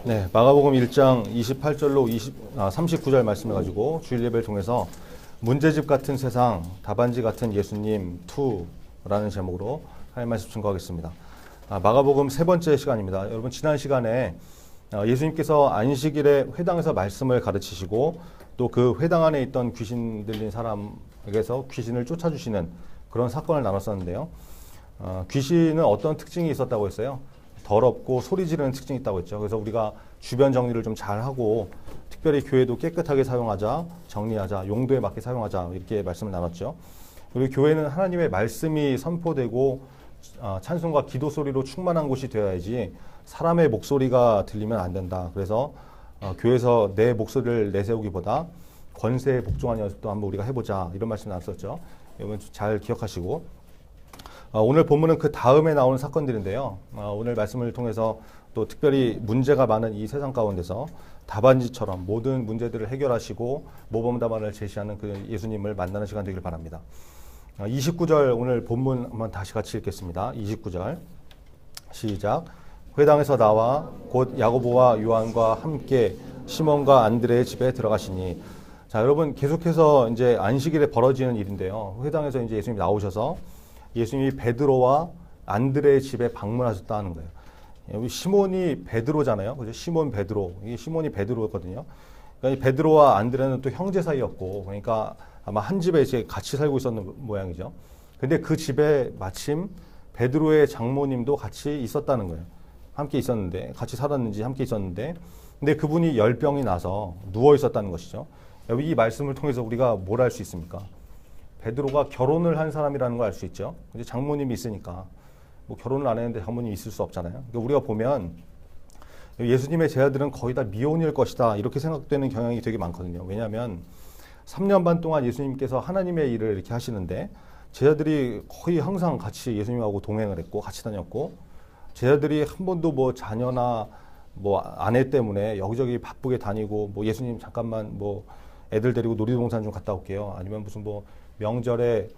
네, 마가복음 1장 28절로 39절 말씀을 가지고 주일 예배를 통해서 문제집 같은 세상, 답안지 같은 예수님 2라는 제목으로 하나님 말씀 증거하겠습니다. 마가복음 세 번째 시간입니다. 여러분 지난 시간에 예수님께서 안식일에 회당에서 말씀을 가르치시고 또 그 회당 안에 있던 귀신 들린 사람에게서 귀신을 쫓아주시는 그런 사건을 나눴었는데요. 귀신은 어떤 특징이 있었다고 했어요? 더럽고 소리 지르는 특징이 있다고 했죠. 그래서 우리가 주변 정리를 좀 잘하고 특별히 교회도 깨끗하게 사용하자, 정리하자, 용도에 맞게 사용하자 이렇게 말씀을 나눴죠. 그리고 교회는 하나님의 말씀이 선포되고 찬송과 기도 소리로 충만한 곳이 되어야지 사람의 목소리가 들리면 안 된다. 그래서 교회에서 내 목소리를 내세우기보다 권세에 복종하는 연습도 한번 우리가 해보자 이런 말씀 나눴었죠. 여러분 잘 기억하시고 오늘 본문은 그 다음에 나오는 사건들인데요. 오늘 말씀을 통해서 또 특별히 문제가 많은 이 세상 가운데서 답안지처럼 모든 문제들을 해결하시고 모범답안을 제시하는 그 예수님을 만나는 시간 되길 바랍니다. 29절 오늘 본문 한번 다시 같이 읽겠습니다. 29절 시작. 회당에서 나와 곧 야고보와 요한과 함께 시몬과 안드레의 집에 들어가시니. 자, 여러분 계속해서 이제 안식일에 벌어지는 일인데요. 회당에서 이제 예수님이 나오셔서 예수님이 베드로와 안드레의 집에 방문하셨다는 거예요. 여기 시몬이 베드로잖아요. 그죠? 시몬 베드로. 이게 시몬이 베드로였거든요. 그러니까 이 베드로와 안드레는 또 형제 사이였고, 그러니까 아마 한 집에 이제 같이 살고 있었는 모양이죠. 근데 그 집에 마침 베드로의 장모님도 같이 있었다는 거예요. 함께 있었는데, 같이 살았는지 함께 있었는데, 근데 그분이 열병이 나서 누워 있었다는 것이죠. 여기 이 말씀을 통해서 우리가 뭘 알 수 있습니까? 베드로가 결혼을 한 사람이라는 걸 알 수 있죠. 이제 장모님이 있으니까 뭐 결혼을 안 했는데 장모님이 있을 수 없잖아요. 그러니까 우리가 보면 예수님의 제자들은 거의 다 미혼일 것이다 이렇게 생각되는 경향이 되게 많거든요. 왜냐하면 3년 반 동안 예수님께서 하나님의 일을 이렇게 하시는데 제자들이 거의 항상 같이 예수님하고 동행을 했고 같이 다녔고 제자들이 한 번도 뭐 자녀나 뭐 아내 때문에 여기저기 바쁘게 다니고 뭐 예수님 잠깐만 뭐 애들 데리고 놀이동산 좀 갔다 올게요. 아니면 무슨 뭐 명절에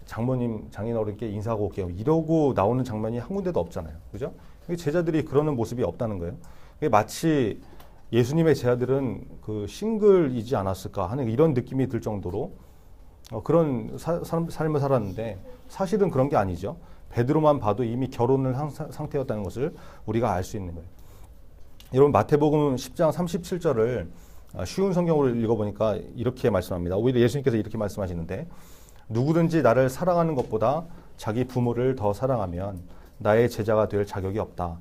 장모님 장인어른께 인사하고 올게요. 이러고 나오는 장면이 한 군데도 없잖아요. 그죠? 제자들이 그러는 모습이 없다는 거예요. 마치 예수님의 제자들은 그 싱글이지 않았을까 하는 이런 느낌이 들 정도로 그런 삶을 살았는데 사실은 그런 게 아니죠. 베드로만 봐도 이미 결혼을 한 상태였다는 것을 우리가 알 수 있는 거예요. 여러분 마태복음 10장 37절을 쉬운 성경으로 읽어보니까 이렇게 말씀합니다. 오히려 예수님께서 이렇게 말씀하시는데 누구든지 나를 사랑하는 것보다 자기 부모를 더 사랑하면 나의 제자가 될 자격이 없다.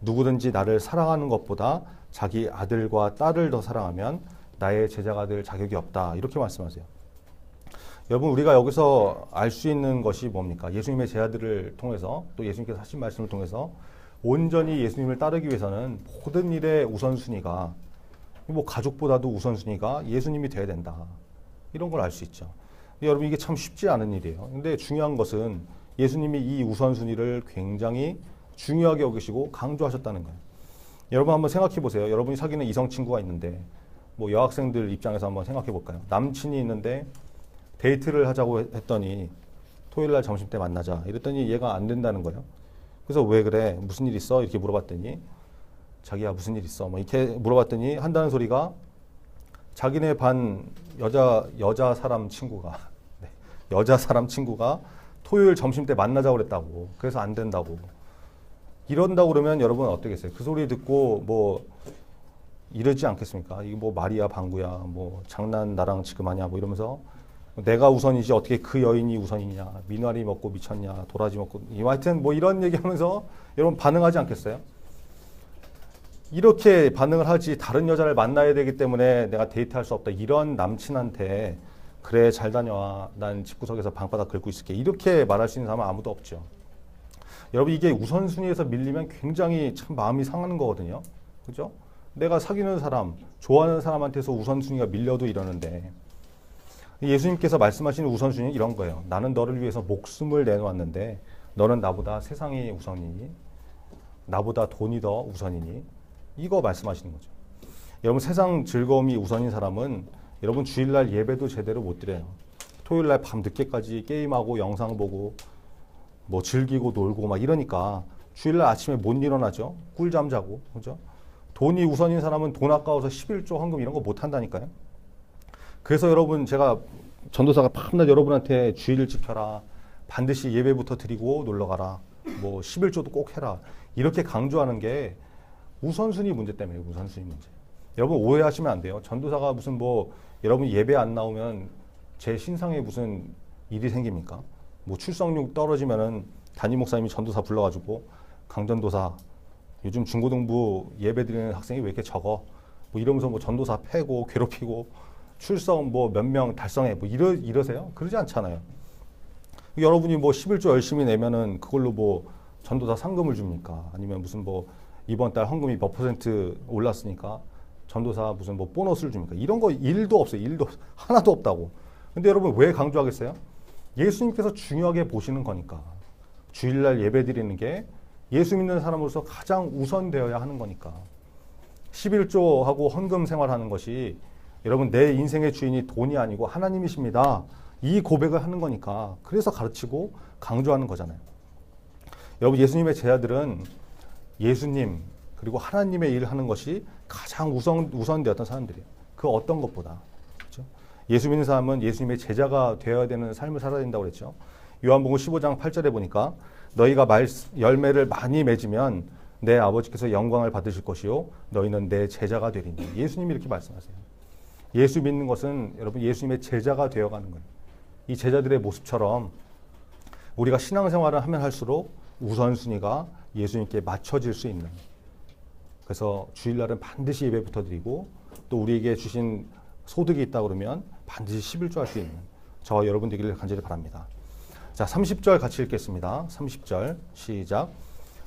누구든지 나를 사랑하는 것보다 자기 아들과 딸을 더 사랑하면 나의 제자가 될 자격이 없다. 이렇게 말씀하세요. 여러분 우리가 여기서 알 수 있는 것이 뭡니까? 예수님의 제자들을 통해서 또 예수님께서 하신 말씀을 통해서 온전히 예수님을 따르기 위해서는 모든 일의 우선순위가 뭐 가족보다도 우선순위가 예수님이 돼야 된다. 이런 걸 알 수 있죠. 여러분 이게 참 쉽지 않은 일이에요. 근데 중요한 것은 예수님이 이 우선순위를 굉장히 중요하게 여기시고 강조하셨다는 거예요. 여러분 한번 생각해 보세요. 여러분이 사귀는 이성 친구가 있는데 뭐 여학생들 입장에서 한번 생각해 볼까요? 남친이 있는데 데이트를 하자고 했더니 토요일 날 점심 때 만나자 이랬더니 얘가 안 된다는 거예요. 그래서 왜 그래? 무슨 일 있어? 이렇게 물어봤더니 자기야 무슨 일 있어? 뭐 이렇게 물어봤더니 한다는 소리가 자기네 반 여자 사람 친구가 여자 사람 친구가 토요일 점심 때 만나자고 그랬다고. 그래서 안 된다고. 이런다고 그러면 여러분은 어떻겠어요? 그 소리 듣고 뭐 이러지 않겠습니까? 이거 뭐 말이야 방구야 뭐 장난 나랑 지금 하냐 뭐 이러면서 내가 우선이지 어떻게 그 여인이 우선이냐 미나리 먹고 미쳤냐 도라지 먹고 하여튼 뭐 이런 얘기하면서 여러분 반응하지 않겠어요? 이렇게 반응을 하지 다른 여자를 만나야 되기 때문에 내가 데이트할 수 없다 이런 남친한테 그래 잘 다녀와 난 집구석에서 방바닥 긁고 있을게 이렇게 말할 수 있는 사람은 아무도 없죠. 여러분 이게 우선순위에서 밀리면 굉장히 참 마음이 상하는 거거든요. 그죠? 내가 사귀는 사람 좋아하는 사람한테서 우선순위가 밀려도 이러는데 예수님께서 말씀하시는 우선순위는 이런 거예요. 나는 너를 위해서 목숨을 내놓았는데 너는 나보다 세상이 우선이니 나보다 돈이 더 우선이니 이거 말씀하시는 거죠. 여러분 세상 즐거움이 우선인 사람은 여러분 주일날 예배도 제대로 못 드려요. 토요일날 밤 늦게까지 게임하고 영상 보고 뭐 즐기고 놀고 막 이러니까 주일날 아침에 못 일어나죠. 꿀잠 자고 그죠? 돈이 우선인 사람은 돈 아까워서 11조 헌금 이런 거 못 한다니까요. 그래서 여러분 제가 전도사가 밤낮 여러분한테 주의를 지켜라. 반드시 예배부터 드리고 놀러 가라. 뭐 11조도 꼭 해라. 이렇게 강조하는 게 우선순위 문제 때문에 우선순위 문제. 여러분 오해하시면 안 돼요. 전도사가 무슨 뭐 여러분 예배 안 나오면 제 신상에 무슨 일이 생깁니까? 뭐 출석률 떨어지면은 담임 목사님이 전도사 불러가지고 강전도사 요즘 중고등부 예배 드리는 학생이 왜 이렇게 적어? 뭐 이러면서 뭐 전도사 패고 괴롭히고 출석 뭐 몇 명 달성해 뭐 이러세요? 그러지 않잖아요. 여러분이 뭐 11조 열심히 내면은 그걸로 뭐 전도사 상금을 줍니까? 아니면 무슨 뭐 이번 달 헌금이 몇 퍼센트 올랐으니까 전도사 무슨 뭐 보너스를 줍니까? 이런 거 일도 없어요. 일도 하나도 없다고. 근데 여러분 왜 강조하겠어요? 예수님께서 중요하게 보시는 거니까. 주일날 예배 드리는 게 예수 믿는 사람으로서 가장 우선되어야 하는 거니까. 11조하고 헌금 생활하는 것이 여러분 내 인생의 주인이 돈이 아니고 하나님이십니다. 이 고백을 하는 거니까. 그래서 가르치고 강조하는 거잖아요. 여러분 예수님의 제자들은 예수님 그리고 하나님의 일을 하는 것이 가장 우선되었던 사람들이에요. 그 어떤 것보다. 그렇죠? 예수 믿는 사람은 예수님의 제자가 되어야 되는 삶을 살아야 된다고 그랬죠. 요한복음 15장 8절에 보니까 너희가 열매를 많이 맺으면 내 아버지께서 영광을 받으실 것이요 너희는 내 제자가 되리니. 예수님이 이렇게 말씀하세요. 예수 믿는 것은 여러분 예수님의 제자가 되어가는 거예요. 이 제자들의 모습처럼 우리가 신앙생활을 하면 할수록 우선순위가 예수님께 맞춰질 수 있는. 그래서 주일날은 반드시 예배부터 드리고 또 우리에게 주신 소득이 있다 그러면 반드시 11조 할 수 있는 저와 여러분 되기를 간절히 바랍니다. 자, 30절 같이 읽겠습니다. 30절 시작.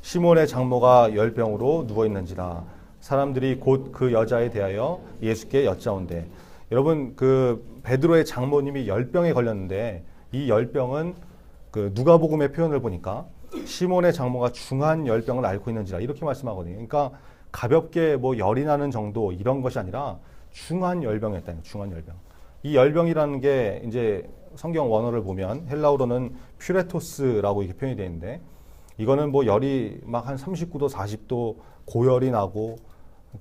시몬의 장모가 열병으로 누워있는지라 사람들이 곧 그 여자에 대하여 예수께 여짜온대. 여러분 그 베드로의 장모님이 열병에 걸렸는데 이 열병은 그 누가복음의 표현을 보니까 시몬의 장모가 중한 열병을 앓고 있는지라 이렇게 말씀하거든요. 그러니까 가볍게 뭐 열이 나는 정도 이런 것이 아니라 중한 열병이었다는 거예요. 중한 열병. 이 열병이라는 게 이제 성경 원어를 보면 헬라어로는 퓨레토스라고 이렇게 표현이 되어 있는데 이거는 뭐 열이 막 한 39도 40도 고열이 나고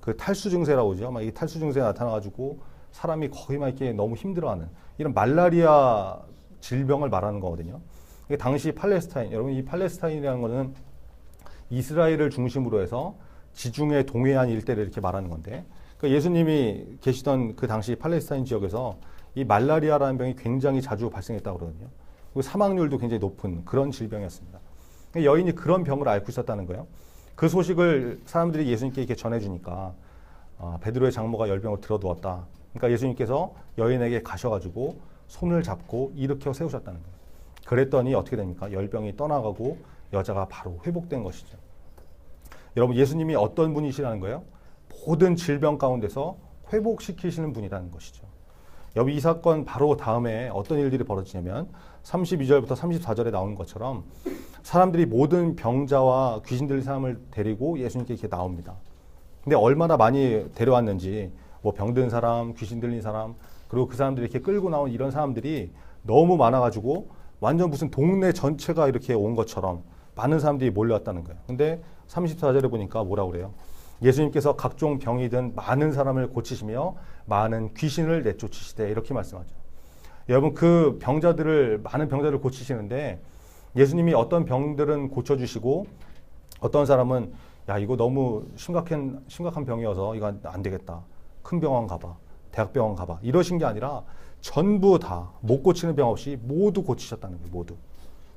그 탈수 증세라고 그러죠. 막 이 탈수 증세가 나타나가지고 사람이 거의 막 이렇게 너무 힘들어하는 이런 말라리아 질병을 말하는 거거든요. 이게 당시 팔레스타인, 여러분 이 팔레스타인이라는 거는 이스라엘을 중심으로 해서 지중해 동해안 일대를 이렇게 말하는 건데 그러니까 예수님이 계시던 그 당시 팔레스타인 지역에서 이 말라리아라는 병이 굉장히 자주 발생했다고 그러거든요. 그리고 사망률도 굉장히 높은 그런 질병이었습니다. 여인이 그런 병을 앓고 있었다는 거예요. 그 소식을 사람들이 예수님께 이렇게 전해주니까 베드로의 장모가 열병으로 들어누웠다. 그러니까 예수님께서 여인에게 가셔가지고 손을 잡고 일으켜 세우셨다는 거예요. 그랬더니 어떻게 됩니까? 열병이 떠나가고 여자가 바로 회복된 것이죠. 여러분 예수님이 어떤 분이시라는 거예요? 모든 질병 가운데서 회복시키시는 분이라는 것이죠. 여기 이 사건 바로 다음에 어떤 일들이 벌어지냐면 32절부터 34절에 나오는 것처럼 사람들이 모든 병자와 귀신 들린 사람을 데리고 예수님께 이렇게 나옵니다. 근데 얼마나 많이 데려왔는지 뭐 병든 사람, 귀신 들린 사람 그리고 그 사람들이 이렇게 끌고 나온 이런 사람들이 너무 많아가지고 완전 무슨 동네 전체가 이렇게 온 것처럼 많은 사람들이 몰려왔다는 거예요. 근데 34절에 보니까 뭐라고 그래요? 예수님께서 각종 병이든 많은 사람을 고치시며 많은 귀신을 내쫓으시되 이렇게 말씀하죠. 여러분 그 많은 병자들을 고치시는데 예수님이 어떤 병들은 고쳐주시고 어떤 사람은 야 이거 너무 심각한 병이어서 이거 안 되겠다. 큰 병원 가봐. 대학병원 가봐. 이러신 게 아니라 전부 다 못 고치는 병 없이 모두 고치셨다는 거예요. 모두.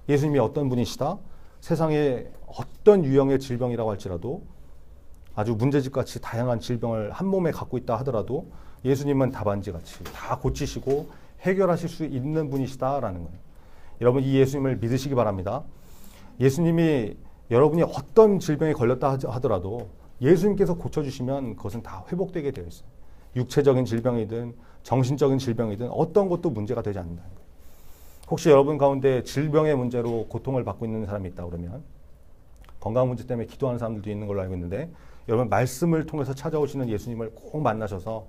예수님이 어떤 분이시다? 세상에 어떤 유형의 질병이라고 할지라도 아주 문제집같이 다양한 질병을 한 몸에 갖고 있다 하더라도 예수님은 답안지같이 다 고치시고 해결하실 수 있는 분이시다라는 거예요. 여러분 이 예수님을 믿으시기 바랍니다. 예수님이 여러분이 어떤 질병에 걸렸다 하더라도 예수님께서 고쳐주시면 그것은 다 회복되게 되어 있어요. 육체적인 질병이든 정신적인 질병이든 어떤 것도 문제가 되지 않는다는 거예요. 혹시 여러분 가운데 질병의 문제로 고통을 받고 있는 사람이 있다 그러면 건강 문제 때문에 기도하는 사람들도 있는 걸로 알고 있는데 여러분 말씀을 통해서 찾아오시는 예수님을 꼭 만나셔서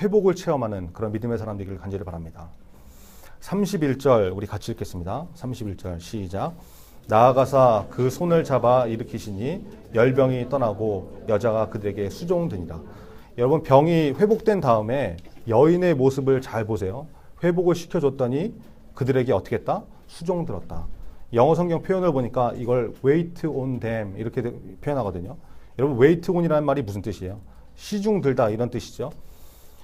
회복을 체험하는 그런 믿음의 사람 되기를 간절히 바랍니다. 31절 우리 같이 읽겠습니다. 31절 시작. 나아가사 그 손을 잡아 일으키시니 열병이 떠나고 여자가 그들에게 수종드니라. 여러분, 병이 회복된 다음에 여인의 모습을 잘 보세요. 회복을 시켜줬더니 그들에게 어떻게 했다? 수종들었다. 영어 성경 표현을 보니까 이걸 wait on them 이렇게 표현하거든요. 여러분, wait on이라는 말이 무슨 뜻이에요? 시중 들다 이런 뜻이죠.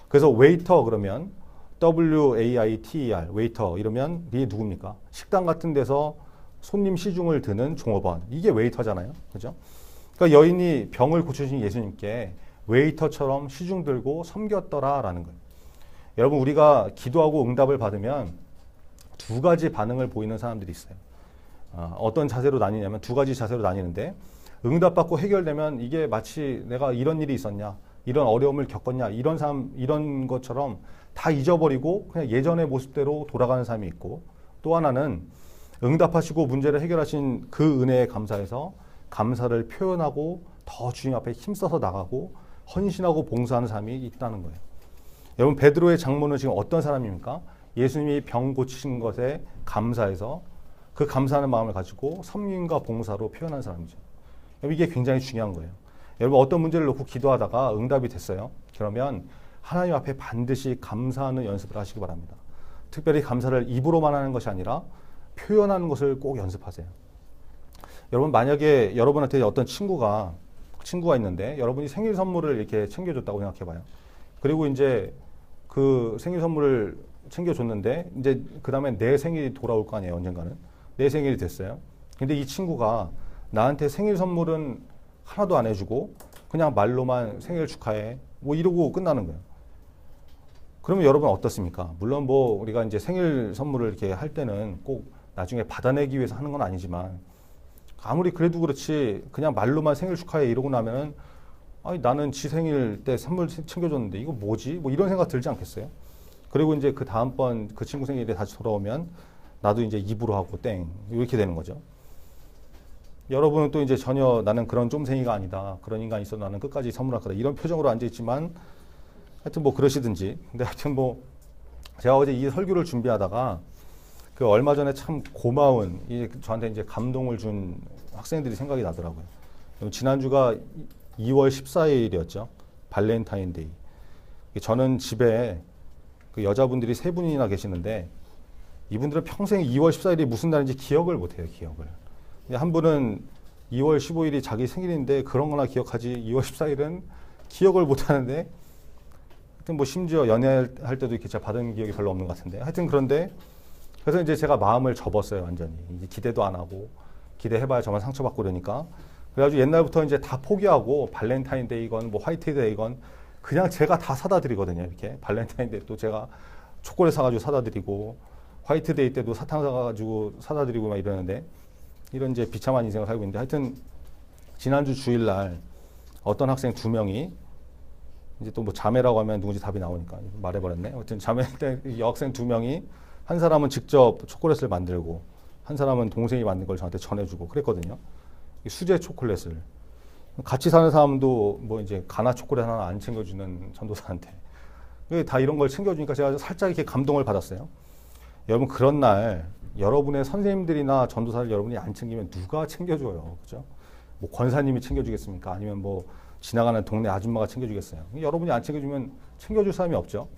그래서 waiter 그러면 W-A-I-T-E-R waiter 이러면 이게 누굽니까? 식당 같은 데서 손님 시중을 드는 종업원. 이게 웨이터잖아요. 그죠? 그러니까 여인이 병을 고쳐주신 예수님께 웨이터처럼 시중 들고 섬겼더라라는 거예요. 여러분, 우리가 기도하고 응답을 받으면 두 가지 반응을 보이는 사람들이 있어요. 어떤 자세로 나뉘냐면 두 가지 자세로 나뉘는데, 응답받고 해결되면 이게 마치 내가 이런 일이 있었냐, 이런 어려움을 겪었냐, 이런 것처럼 다 잊어버리고 그냥 예전의 모습대로 돌아가는 사람이 있고, 또 하나는 응답하시고 문제를 해결하신 그 은혜에 감사해서 감사를 표현하고 더 주님 앞에 힘써서 나가고 헌신하고 봉사하는 사람이 있다는 거예요. 여러분, 베드로의 장모는 지금 어떤 사람입니까? 예수님이 병 고치신 것에 감사해서 그 감사하는 마음을 가지고 섬김과 봉사로 표현한 사람이죠. 이게 굉장히 중요한 거예요. 여러분, 어떤 문제를 놓고 기도하다가 응답이 됐어요. 그러면 하나님 앞에 반드시 감사하는 연습을 하시기 바랍니다. 특별히 감사를 입으로만 하는 것이 아니라 표현하는 것을 꼭 연습하세요. 여러분, 만약에 여러분한테 어떤 친구가 있는데 여러분이 생일 선물을 이렇게 챙겨줬다고 생각해봐요. 그리고 이제 그 생일 선물을 챙겨줬는데 이제 그 다음에 내 생일이 돌아올 거 아니에요. 언젠가는 내 생일이 됐어요. 근데 이 친구가 나한테 생일 선물은 하나도 안 해주고 그냥 말로만 생일 축하해 뭐 이러고 끝나는 거예요. 그러면 여러분 어떻습니까? 물론 뭐 우리가 이제 생일 선물을 이렇게 할 때는 꼭 나중에 받아내기 위해서 하는 건 아니지만, 아무리 그래도 그렇지 그냥 말로만 생일 축하해 이러고 나면은 아니, 나는 지 생일 때 선물 챙겨줬는데 이거 뭐지? 뭐 이런 생각 들지 않겠어요? 그리고 이제 그 다음번 그 친구 생일에 다시 돌아오면 나도 이제 입으로 하고 땡 이렇게 되는 거죠. 여러분은 또 이제 전혀 나는 그런 쫌생이가 아니다, 그런 인간이 있어 나는 끝까지 선물할 거다 이런 표정으로 앉아있지만, 하여튼 뭐 그러시든지. 근데 하여튼 뭐 제가 어제 이 설교를 준비하다가 그 얼마 전에 참 고마운 저한테 이제 감동을 준 학생들이 생각이 나더라고요. 지난주가 2월 14일이었죠. 발렌타인데이. 저는 집에 그 여자분들이 세 분이나 계시는데 이분들은 평생 2월 14일이 무슨 날인지 기억을 못해요. 기억을. 한 분은 2월 15일이 자기 생일인데 그런 거나 기억하지 2월 14일은 기억을 못하는데, 하여튼 뭐 심지어 연애할 때도 이렇게 제가 받은 기억이 별로 없는 것 같은데, 하여튼 그런데 그래서 이제 제가 마음을 접었어요. 완전히. 이제 기대도 안 하고, 기대해봐야 저만 상처받고 그러니까. 그래가지고 옛날부터 이제 다 포기하고 발렌타인데이건 뭐 화이트데이건 그냥 제가 다 사다 드리거든요. 이렇게 발렌타인데이 또 제가 초콜릿 사가지고 사다 드리고, 화이트데이 때도 사탕 사가지고 사다 드리고 막 이러는데, 이런 이제 비참한 인생을 살고 있는데, 하여튼 지난주 주일날 어떤 학생 2명이 이제 또 뭐 자매라고 하면 누군지 답이 나오니까 말해버렸네. 하여튼 자매 때 여학생 2명이 한 사람은 직접 초콜릿을 만들고 한 사람은 동생이 만든 걸 저한테 전해주고 그랬거든요. 수제 초콜릿을. 같이 사는 사람도 뭐 이제 가나 초콜릿 하나 안 챙겨주는 전도사한테 다 이런 걸 챙겨주니까 제가 살짝 이렇게 감동을 받았어요. 여러분, 그런 날 여러분의 선생님들이나 전도사를 여러분이 안 챙기면 누가 챙겨줘요? 그죠? 뭐 권사님이 챙겨주겠습니까? 아니면 뭐 지나가는 동네 아줌마가 챙겨주겠어요? 여러분이 안 챙겨주면 챙겨줄 사람이 없죠.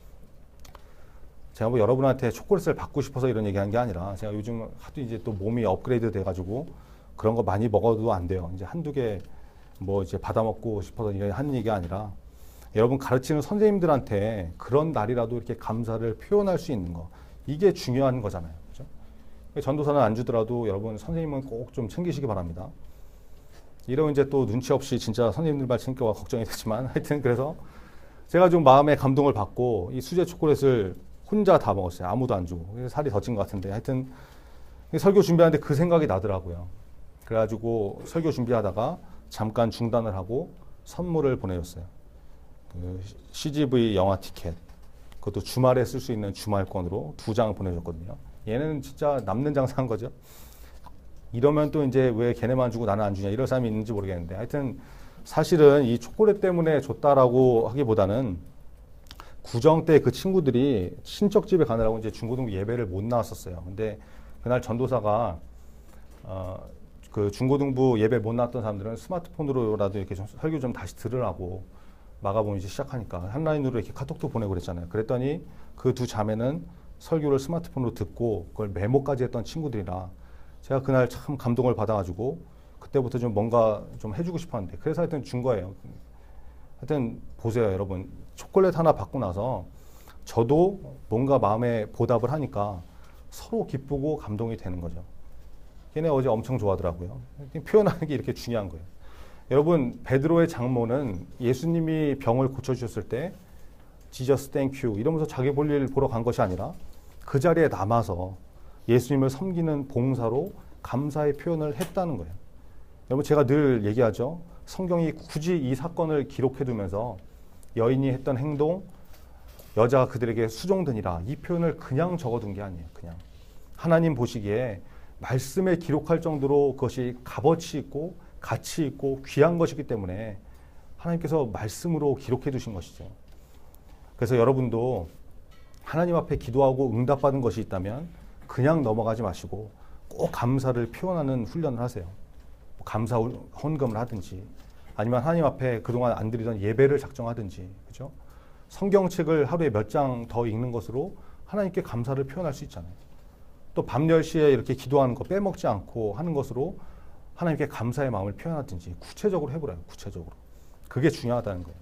제가 뭐 여러분한테 초콜릿을 받고 싶어서 이런 얘기한 게 아니라, 제가 요즘 하도 이제 또 몸이 업그레이드 돼가지고 그런 거 많이 먹어도 안 돼요. 이제 한두 개 뭐 이제 받아 먹고 싶어서 하는 얘기가 아니라, 여러분 가르치는 선생님들한테 그런 날이라도 이렇게 감사를 표현할 수 있는 거, 이게 중요한 거잖아요. 그죠? 전도사는 안 주더라도 여러분 선생님은 꼭 좀 챙기시기 바랍니다. 이러면 이제 또 눈치 없이 진짜 선생님들 말 챙겨와 걱정이 되지만, 하여튼 그래서 제가 좀 마음에 감동을 받고 이 수제 초콜릿을 혼자 다 먹었어요. 아무도 안 주고. 그래서 살이 더 찐 것 같은데, 하여튼 설교 준비하는데 그 생각이 나더라고요. 그래가지고 설교 준비하다가 잠깐 중단을 하고 선물을 보내줬어요. 그 CGV 영화 티켓, 그것도 주말에 쓸 수 있는 주말권으로 2장 보내줬거든요. 얘는 진짜 남는 장사한 거죠. 이러면 또 이제 왜 걔네만 주고 나는 안 주냐 이런 사람이 있는지 모르겠는데, 하여튼 사실은 이 초콜릿 때문에 줬다라고 하기보다는 구정 때 그 친구들이 친척 집에 가느라고 이제 중고등부 예배를 못 나왔었어요. 근데 그날 전도사가 그 중고등부 예배 못 나왔던 사람들은 스마트폰으로라도 이렇게 좀 설교 좀 다시 들으라고 마가복음 이제 시작하니까 한라인으로 이렇게 카톡도 보내고 그랬잖아요. 그랬더니 그 두 자매는 설교를 스마트폰으로 듣고 그걸 메모까지 했던 친구들이라 제가 그날 참 감동을 받아가지고 그때부터 좀 뭔가 좀 해주고 싶었는데 그래서 하여튼 준 거예요. 하여튼 보세요, 여러분. 초콜릿 하나 받고 나서 저도 뭔가 마음에 보답을 하니까 서로 기쁘고 감동이 되는 거죠. 걔네 어제 엄청 좋아하더라고요. 표현하는 게 이렇게 중요한 거예요. 여러분, 베드로의 장모는 예수님이 병을 고쳐주셨을 때 Jesus thank you 이러면서 자기 볼일 보러 간 것이 아니라 그 자리에 남아서 예수님을 섬기는 봉사로 감사의 표현을 했다는 거예요. 여러분, 제가 늘 얘기하죠. 성경이 굳이 이 사건을 기록해두면서 여인이 했던 행동, 여자가 그들에게 수종드니라 이 표현을 그냥 적어둔 게 아니에요. 그냥 하나님 보시기에 말씀에 기록할 정도로 그것이 값어치 있고 가치 있고 귀한 것이기 때문에 하나님께서 말씀으로 기록해 두신 것이죠. 그래서 여러분도 하나님 앞에 기도하고 응답받은 것이 있다면 그냥 넘어가지 마시고 꼭 감사를 표현하는 훈련을 하세요. 감사 헌금을 하든지 아니면 하나님 앞에 그동안 안 드리던 예배를 작정하든지, 그죠? 성경책을 하루에 몇 장 더 읽는 것으로 하나님께 감사를 표현할 수 있잖아요. 또 밤 10시에 이렇게 기도하는 거 빼먹지 않고 하는 것으로 하나님께 감사의 마음을 표현하든지 구체적으로 해보라요. 구체적으로. 그게 중요하다는 거예요.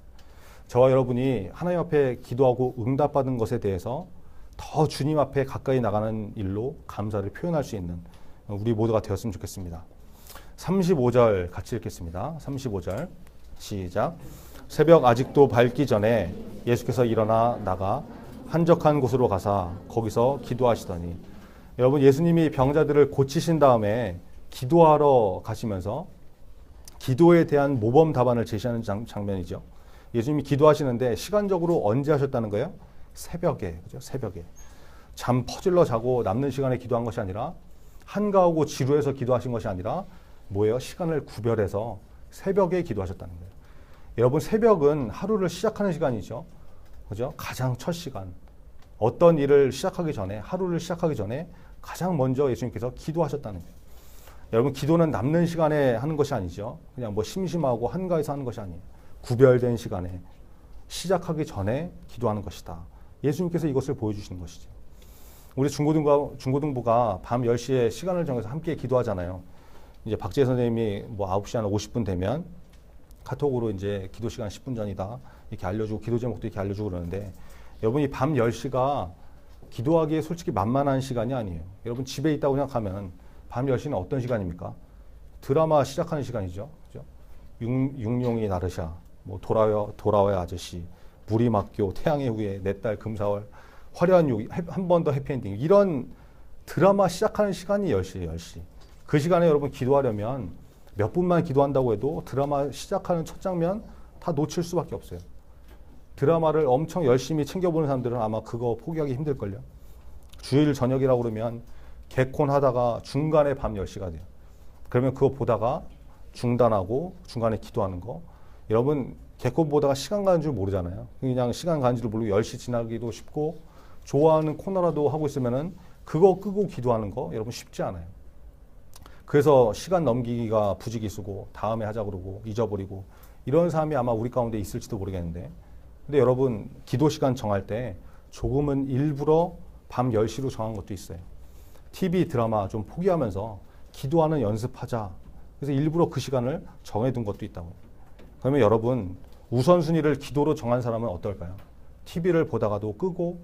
저와 여러분이 하나님 앞에 기도하고 응답받은 것에 대해서 더 주님 앞에 가까이 나가는 일로 감사를 표현할 수 있는 우리 모두가 되었으면 좋겠습니다. 35절 같이 읽겠습니다. 35절 시작. 새벽 아직도 밝기 전에 예수께서 일어나 나가 한적한 곳으로 가사 거기서 기도하시더니, 여러분, 예수님이 병자들을 고치신 다음에 기도하러 가시면서 기도에 대한 모범 답안을 제시하는 장면이죠. 예수님이 기도하시는데 시간적으로 언제 하셨다는 거예요? 새벽에, 그죠? 새벽에. 잠 퍼질러 자고 남는 시간에 기도한 것이 아니라 한가하고 지루해서 기도하신 것이 아니라 뭐예요? 시간을 구별해서 새벽에 기도하셨다는 거예요. 여러분, 새벽은 하루를 시작하는 시간이죠. 그죠? 가장 첫 시간. 어떤 일을 시작하기 전에, 하루를 시작하기 전에 가장 먼저 예수님께서 기도하셨다는 거예요. 여러분, 기도는 남는 시간에 하는 것이 아니죠. 그냥 뭐 심심하고 한가해서 하는 것이 아니에요. 구별된 시간에 시작하기 전에 기도하는 것이다. 예수님께서 이것을 보여주시는 것이죠. 우리 중고등부가 밤 10시에 시간을 정해서 함께 기도하잖아요. 이제 박재 선생님이 뭐 9시 한 50분 되면 카톡으로 이제 기도 시간 10분 전이다 이렇게 알려주고 기도 제목도 이렇게 알려주고 그러는데, 여러분이 밤 10시가 기도하기에 솔직히 만만한 시간이 아니에요. 여러분 집에 있다고 생각하면 밤 10시는 어떤 시간입니까? 드라마 시작하는 시간이죠. 그죠? 육룡이 나르샤, 뭐 돌아와야 아저씨, 무리막교, 태양의 후예, 내 딸 금사월, 화려한 육, 한 번 더 해피엔딩, 이런 드라마 시작하는 시간이 10시예요. 10시. 그 시간에 여러분 기도하려면 몇 분만 기도한다고 해도 드라마 시작하는 첫 장면 다 놓칠 수밖에 없어요. 드라마를 엄청 열심히 챙겨보는 사람들은 아마 그거 포기하기 힘들걸요. 주일 저녁이라고 그러면 개콘 하다가 중간에 밤 10시가 돼요. 그러면 그거 보다가 중단하고 중간에 기도하는 거. 여러분, 개콘 보다가 시간 가는 줄 모르잖아요. 그냥 시간 가는 줄 모르고 10시 지나기도 쉽고 좋아하는 코너라도 하고 있으면은 그거 끄고 기도하는 거 여러분 쉽지 않아요. 그래서 시간 넘기기가 부지기수고 다음에 하자 그러고 잊어버리고 이런 사람이 아마 우리 가운데 있을지도 모르겠는데, 근데 여러분 기도 시간 정할 때 조금은 일부러 밤 10시로 정한 것도 있어요. TV 드라마 좀 포기하면서 기도하는 연습하자. 그래서 일부러 그 시간을 정해둔 것도 있다고요. 그러면 여러분 우선순위를 기도로 정한 사람은 어떨까요? TV를 보다가도 끄고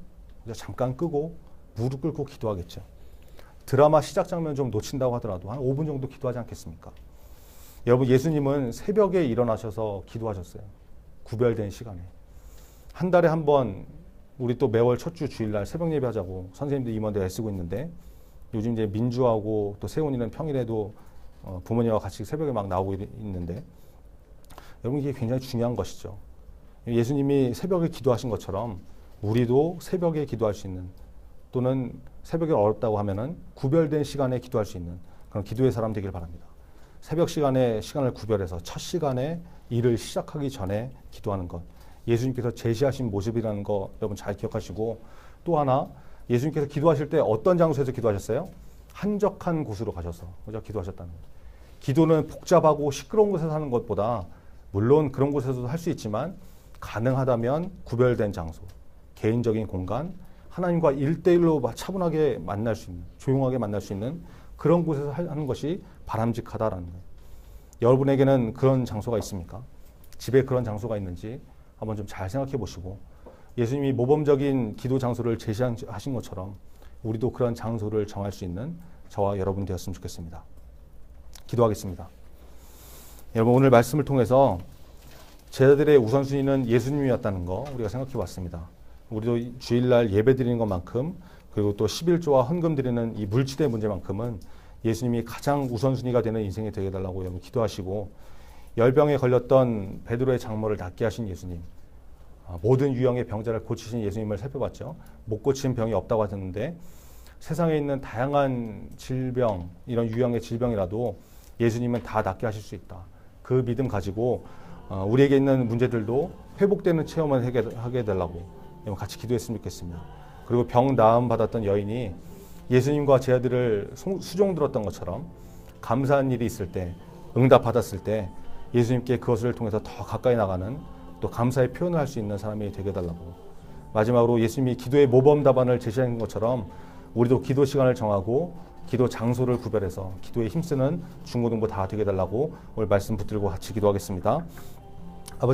잠깐 끄고 무릎 꿇고 기도하겠죠. 드라마 시작 장면 좀 놓친다고 하더라도 한 5분 정도 기도하지 않겠습니까? 여러분, 예수님은 새벽에 일어나셔서 기도하셨어요. 구별된 시간에. 한 달에 한 번 우리 또 매월 첫 주 주일날 새벽 예배하자고 선생님들 임원들 애쓰고 있는데, 요즘 이제 민주하고 또 세훈이는 평일에도 부모님과 같이 새벽에 막 나오고 있는데, 여러분 이게 굉장히 중요한 것이죠. 예수님이 새벽에 기도하신 것처럼 우리도 새벽에 기도할 수 있는, 또는 새벽에 어렵다고 하면은 구별된 시간에 기도할 수 있는 그런 기도의 사람 되길 바랍니다. 새벽 시간에 시간을 구별해서 첫 시간에 일을 시작하기 전에 기도하는 것, 예수님께서 제시하신 모습이라는 거 여러분 잘 기억하시고, 또 하나 예수님께서 기도하실 때 어떤 장소에서 기도하셨어요? 한적한 곳으로 가셔서 기도하셨다는 거예요. 기도는 복잡하고 시끄러운 곳에서 하는 것보다 물론 그런 곳에서도 할 수 있지만 가능하다면 구별된 장소, 개인적인 공간, 하나님과 1대1로 차분하게 만날 수 있는, 조용하게 만날 수 있는 그런 곳에서 하는 것이 바람직하다라는 거예요. 여러분에게는 그런 장소가 있습니까? 집에 그런 장소가 있는지 한번 좀 잘 생각해 보시고 예수님이 모범적인 기도 장소를 제시하신 것처럼 우리도 그런 장소를 정할 수 있는 저와 여러분 되었으면 좋겠습니다. 기도하겠습니다. 여러분 오늘 말씀을 통해서 제자들의 우선순위는 예수님이었다는 거 우리가 생각해 봤습니다. 우리도 주일날 예배 드리는 것만큼 그리고 또 11조와 헌금 드리는 이 물질의 문제만큼은 예수님이 가장 우선순위가 되는 인생이 되게 해달라고 여러분 기도하시고 열병에 걸렸던 베드로의 장모를 낫게 하신 예수님, 모든 유형의 병자를 고치신 예수님을 살펴봤죠. 못 고친 병이 없다고 하셨는데 세상에 있는 다양한 질병, 이런 유형의 질병이라도 예수님은 다 낫게 하실 수 있다. 그 믿음 가지고 우리에게 있는 문제들도 회복되는 체험을 하게 해달라고 같이 기도했으면 좋겠습니다. 그리고 병 나음 받았던 여인이 예수님과 제 아들을 수종 들었던 것처럼 감사한 일이 있을 때, 응답 받았을 때 예수님께 그것을 통해서 더 가까이 나가는 또 감사의 표현을 할 수 있는 사람이 되게 해달라고. 마지막으로 예수님이 기도의 모범 답안을 제시한 것처럼 우리도 기도 시간을 정하고 기도 장소를 구별해서 기도에 힘쓰는 중고등부 다 되게 해달라고 오늘 말씀 붙들고 같이 기도하겠습니다.